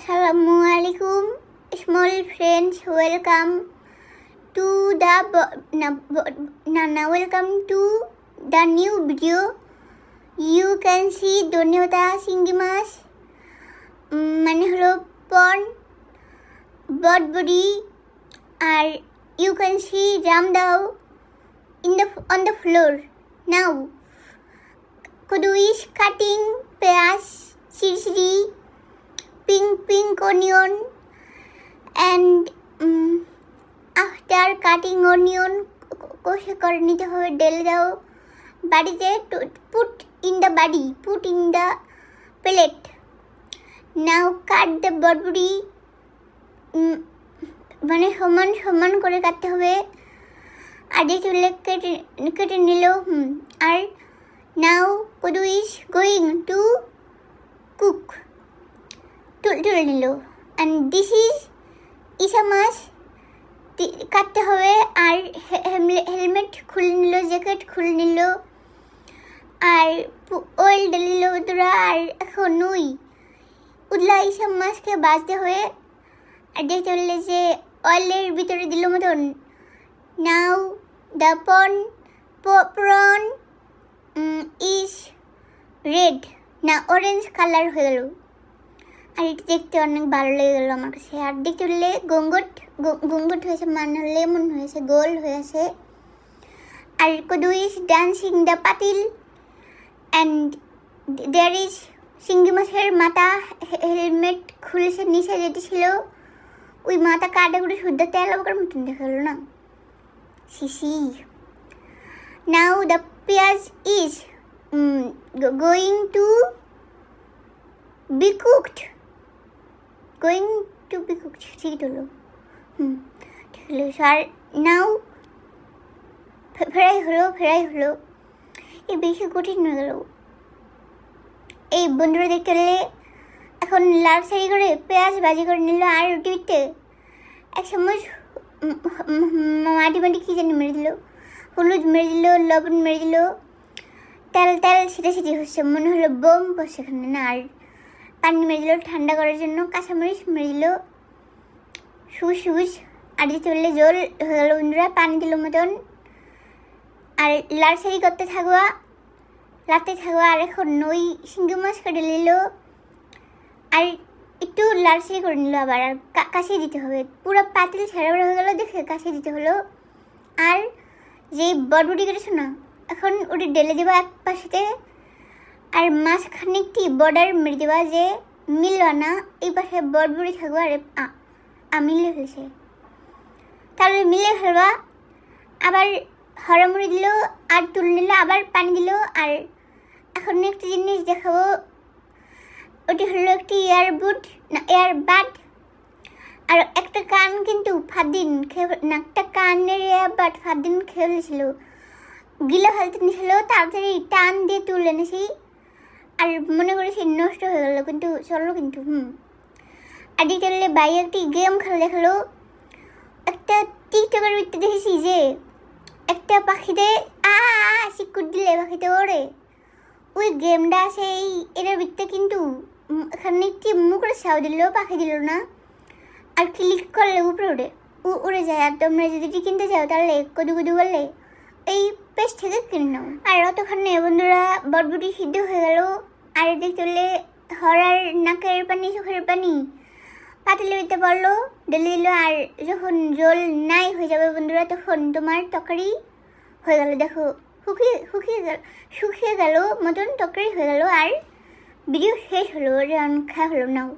Assalamualaikum, small friends. Welcome to welcome to the new video. You can see Donyota Singimas, মানে হলো পন body, R you can see Ramdao on the floor. Now Kudu is cutting peas, siri, pink onion, and after cutting onion কষে করে নিতে হবে, ঢেলে দাও বাড়িতে, put in the plate. Now cut the body, মানে সমান করে কাটতে হবে, আর যে চুলে কেটে নিল। আর now Kudu is going to cook, তুলে নিল, and this is ইসামাস কাটতে হবে, আর হেলমেট খুলে নিল, জ্যাকেট খুলে নিল, আর অয়েল ঢেলে নিল তোরা। আর এখন উদলা ইসামাসকে বাজতে হবে, আর যে চললে যে অয়েলের ভিতরে দিল মতন। নাও দ্য prawn is রেড, না অরেঞ্জ কালার হয়ে গেল, আর এটা দেখতে অনেক ভালো লেগে গেলো আমার কাছে। আর দেখতে হলে গঙ্গট হয়েছে, মানে লেমন হয়েছে, গোল হয়েছে। আর Kudu is dancing the patil, and there is সিঙ্গি মাছের মাথা, হেলমেট খুলেছে, নিচে যেটি ছিল ওই মাথা কাটা করে শুদ্ধ তেল অবকার মতন দেখা গেল না, সিসি। নাও দ্য পেঁয়াজ is going to be cooked, ঠিক হলো, ঠিক হলো। আর নাও ফ্রাই হলো, এই বেশি কঠিন হয়ে গেল। এই বন্ধুরা দেখতে হলে এখন লাল শাড়ি করে পেঁয়াজ ভাজি করে নিল, আর রুটিতে এক চামচ মাটি কি জানি মেরে দিল, হলুদ মেরে দিল, লবণ মেরে দিল, তেল সেটা হচ্ছে, মনে হলো বোম বসে এখানে না। আর পানি মেরে দিল ঠান্ডা করার জন্য, কাঁচামরিচ মেরে দিল, সবুজ। আর যে চললে জল হয়ে গেল বন্ধুরা, পানি দিল মতন। আর লাল শাড়ি করতে থাকবা, আর এখন সিঙ্গি মাছ কেটে নিল, আর একটু লাল শাড়ি করে নিল আবার, আর কাশিয়ে দিতে হবে, পুরো পাতিল ছেড়া হয়ে গেল দেখে কাশিয়ে দিতে হলো। আর যে বটবটি কেটেছো না, এখন ওটা ঢেলে দেবা এক পাশেতে, আর মাঝখানে একটি বর্ডার মেরে দেবা, যে মিলবা না, এই পাশে বটবটি থাকবো, আর মিলে ফেলছে, তাহলে মিলে ফেলবা। আবার হরমুড়ি দিল, আর তুলে নিল, আবার পানি দিল। আর এখন একটি জিনিস দেখাবো, ওটি হলো একটি এয়ারবাড, আর একটা কান কিন্তু ফাদিন একটা কানের এয়ারবাড ফাদিন খেয়ে ফেলেছিল, গিলে ফেলতে নিয়েছিল, তাড়াতাড়ি টান দিয়ে তুলে এনেছি, আর মনে করেছি নষ্ট হয়ে গেল, কিন্তু চললো কিন্তু। আর দিকে ভাই একটি গেম খেলা দেখালো, একটা টিকটকের ভিতরে দেখেছি যে একটা পাখিতে শিকুট দিলে পাখিতে ওড়ে, ওই গেমটা আছে এটার ভিতরে, কিন্তু এখানে একটি মুখের ছাউ দিল, পাখি দিল না, আর ক্লিক করলে উপরে উড়ে যায়। আর তোমরা যদি কিনতে চাও তাহলে কুদু বললে এই পেজ থেকে কিনে নাও। আর অতক্ষণে বন্ধুরা বটবটি সিদ্ধ হয়ে গেল, আর দেখতে হলে হরার নাকের পানি, চোখের পানি পাতিলে দিতে পারলো, ঢেলে দিল। আর যখন জল নাই হয়ে যাবে বন্ধুরা, তখন তোমার তরকারি হয়ে গেল। দেখো শুকিয়ে গেল মতন তরকারি হয়ে গেল, আর ভিডিও শেষ হলো, খাওয়া হলো। নাও।